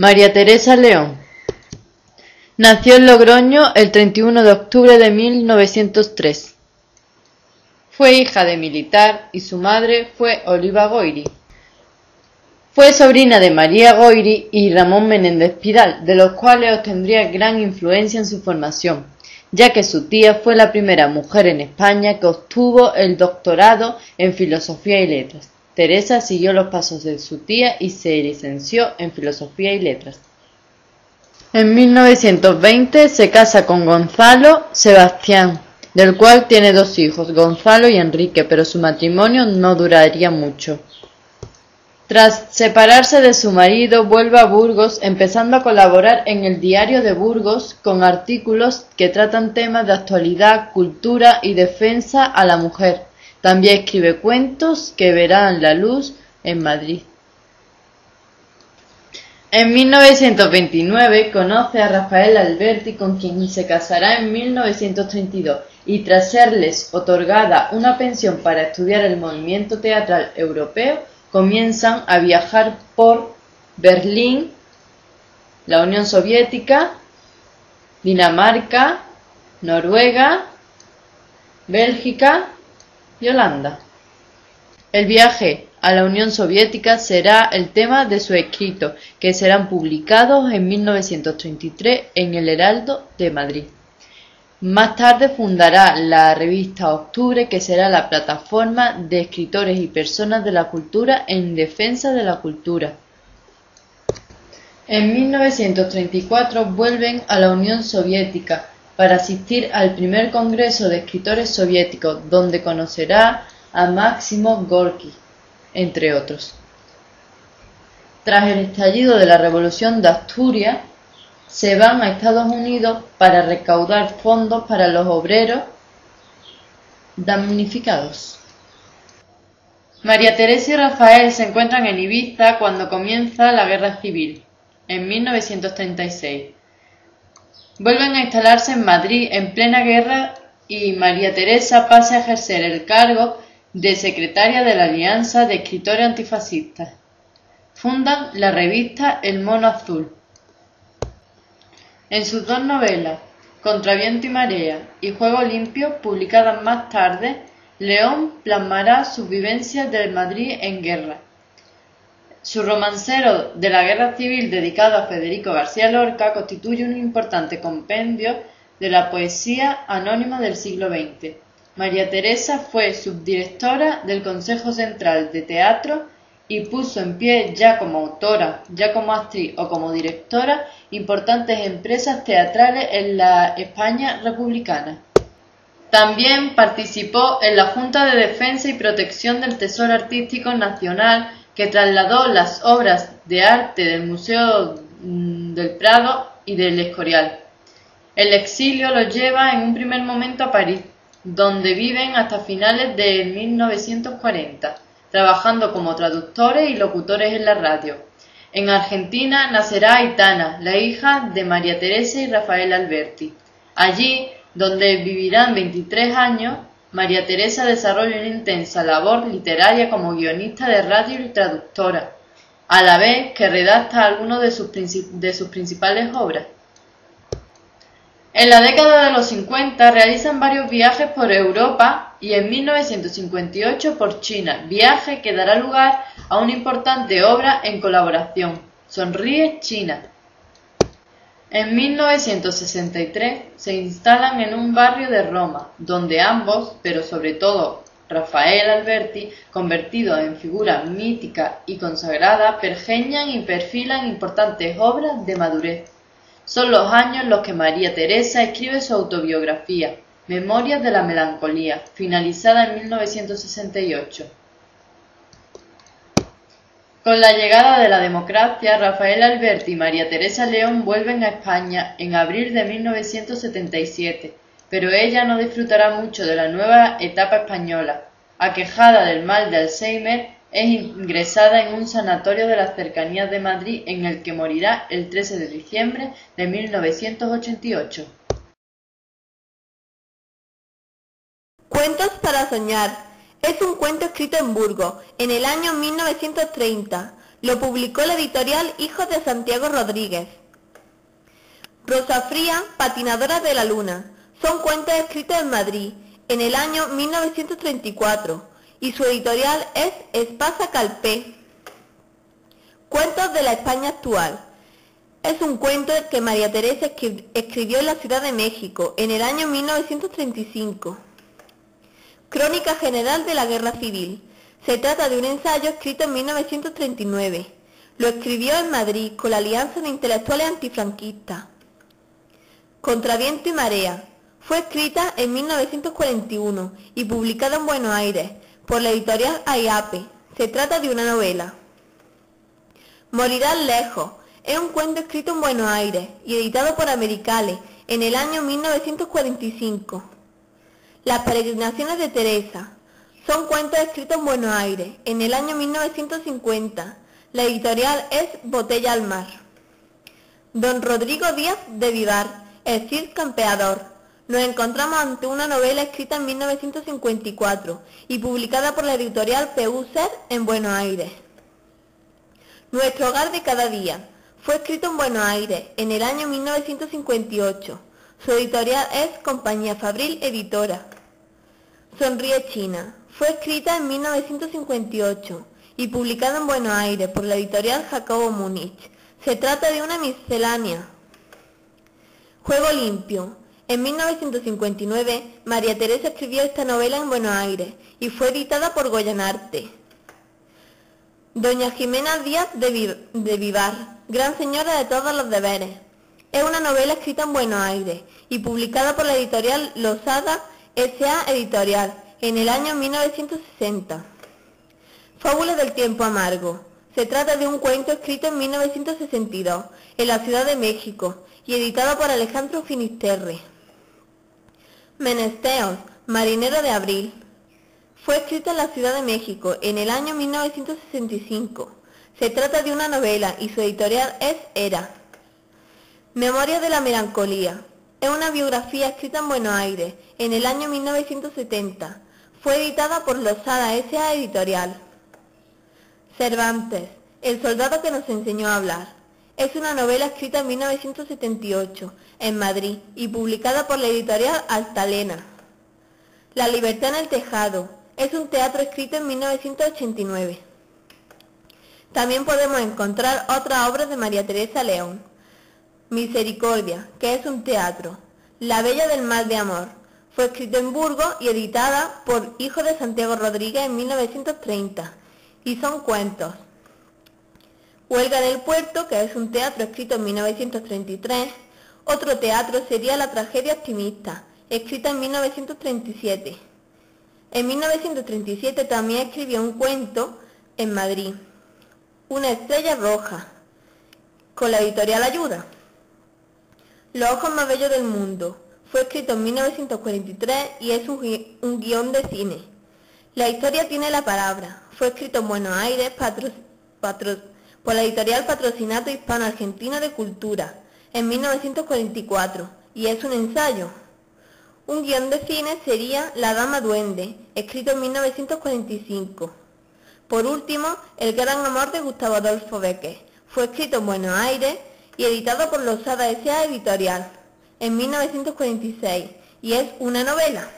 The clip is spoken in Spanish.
María Teresa León. Nació en Logroño el 31 de octubre de 1903. Fue hija de militar y su madre fue Oliva Goyri. Fue sobrina de María Goyri y Ramón Menéndez Pidal, de los cuales obtendría gran influencia en su formación, ya que su tía fue la primera mujer en España que obtuvo el doctorado en Filosofía y Letras. Teresa siguió los pasos de su tía y se licenció en Filosofía y Letras. En 1920 se casa con Gonzalo Sebastián, del cual tiene dos hijos, Gonzalo y Enrique, pero su matrimonio no duraría mucho. Tras separarse de su marido, vuelve a Burgos, empezando a colaborar en el Diario de Burgos con artículos que tratan temas de actualidad, cultura y defensa a la mujer. También escribe cuentos que verán la luz en Madrid. En 1929 conoce a Rafael Alberti, con quien se casará en 1932, y tras serles otorgada una pensión para estudiar el movimiento teatral europeo, comienzan a viajar por Berlín, la Unión Soviética, Dinamarca, Noruega, Bélgica y Holanda. El viaje a la Unión Soviética será el tema de sus escritos, que serán publicados en 1933 en El Heraldo de Madrid. Más tarde fundará la revista Octubre, que será la plataforma de escritores y personas de la cultura en defensa de la cultura. En 1934 vuelven a la Unión Soviética para asistir al primer Congreso de Escritores Soviéticos, donde conocerá a Máximo Gorki, entre otros. Tras el estallido de la Revolución de Asturias, se van a Estados Unidos para recaudar fondos para los obreros damnificados. María Teresa y Rafael se encuentran en Ibiza cuando comienza la Guerra Civil, en 1936. Vuelven a instalarse en Madrid en plena guerra y María Teresa pasa a ejercer el cargo de secretaria de la Alianza de Escritores Antifascistas. Fundan la revista El Mono Azul. En sus dos novelas, Contra viento y marea y Juego limpio, publicadas más tarde, León plasmará sus vivencias del Madrid en guerra. Su romancero de la Guerra Civil, dedicado a Federico García Lorca, constituye un importante compendio de la poesía anónima del siglo XX. María Teresa fue subdirectora del Consejo Central de Teatro y puso en pie, ya como autora, ya como actriz o como directora, importantes empresas teatrales en la España republicana. También participó en la Junta de Defensa y Protección del Tesoro Artístico Nacional, que trasladó las obras de arte del Museo del Prado y del Escorial. El exilio lo lleva en un primer momento a París, donde viven hasta finales de 1940, trabajando como traductores y locutores en la radio. En Argentina nacerá Aitana, la hija de María Teresa y Rafael Alberti. Allí, donde vivirán 23 años, María Teresa desarrolla una intensa labor literaria como guionista de radio y traductora, a la vez que redacta algunas de sus principales obras. En la década de los 50 realizan varios viajes por Europa y en 1958 por China, viaje que dará lugar a una importante obra en colaboración, Sonríe China. En 1963 se instalan en un barrio de Roma, donde ambos, pero sobre todo Rafael Alberti, convertido en figura mítica y consagrada, pergeñan y perfilan importantes obras de madurez. Son los años en los que María Teresa escribe su autobiografía, Memorias de la melancolía, finalizada en 1968. Con la llegada de la democracia, Rafael Alberti y María Teresa León vuelven a España en abril de 1977, pero ella no disfrutará mucho de la nueva etapa española. Aquejada del mal de Alzheimer, es ingresada en un sanatorio de las cercanías de Madrid, en el que morirá el 13 de diciembre de 1988. Cuentos para soñar. Es un cuento escrito en Burgos, en el año 1930. Lo publicó la editorial Hijos de Santiago Rodríguez. Rosa Fría, patinadora de la luna. Son cuentos escritos en Madrid, en el año 1934, y su editorial es Espasa Calpé. Cuentos de la España actual. Es un cuento que María Teresa escribió en la Ciudad de México, en el año 1935. Crónica general de la Guerra Civil. Se trata de un ensayo escrito en 1939. Lo escribió en Madrid con la Alianza de Intelectuales Antifranquistas. Contra viento y marea. Fue escrita en 1941 y publicada en Buenos Aires por la editorial AIAPE. Se trata de una novela. Morirás lejos. Es un cuento escrito en Buenos Aires y editado por Americale en el año 1945. Las peregrinaciones de Teresa. Son cuentos escritos en Buenos Aires en el año 1950. La editorial es Botella al Mar. Don Rodrigo Díaz de Vivar, el Cid Campeador. Nos encontramos ante una novela escrita en 1954 y publicada por la editorial PUSER en Buenos Aires. Nuestro hogar de cada día. Fue escrito en Buenos Aires en el año 1958. Su editorial es Compañía Fabril Editora. Sonríe China. Fue escrita en 1958 y publicada en Buenos Aires por la editorial Jacobo Múnich. Se trata de una miscelánea. Juego limpio. En 1959, María Teresa escribió esta novela en Buenos Aires y fue editada por Goyanarte. Doña Jimena Díaz de Vivar, gran señora de todos los deberes. Es una novela escrita en Buenos Aires y publicada por la editorial Losada S.A. Editorial en el año 1960. Fábulas del tiempo amargo. Se trata de un cuento escrito en 1962 en la Ciudad de México y editado por Alejandro Finisterre. Menesteos, marinero de abril. Fue escrito en la Ciudad de México en el año 1965. Se trata de una novela y su editorial es Era. Memoria de la melancolía. Es una biografía escrita en Buenos Aires en el año 1970. Fue editada por Losada S.A. Editorial. Cervantes, el soldado que nos enseñó a hablar. Es una novela escrita en 1978 en Madrid y publicada por la editorial Altalena. La libertad en el tejado. Es un teatro escrito en 1989. También podemos encontrar otras obras de María Teresa León. Misericordia, que es un teatro. La Bella del Mal de Amor. Fue escrito en Burgos y editada por Hijos de Santiago Rodríguez en 1930. Y son cuentos. Huelga en el Puerto, que es un teatro escrito en 1933. Otro teatro sería La Tragedia Optimista, escrita en 1937. En 1937 también escribió un cuento en Madrid, Una estrella roja, con la editorial Ayuda. Los ojos más bellos del mundo. Fue escrito en 1943 y es un guión de cine. La historia tiene la palabra. Fue escrito en Buenos Aires por la editorial Patrocinato Hispano-Argentino de Cultura en 1944 y es un ensayo. Un guión de cine sería La Dama Duende, escrito en 1945. Por último, El gran amor de Gustavo Adolfo Bécquer. Fue escrito en Buenos Aires y editado por Losada S.A. Editorial en 1946 y es una novela.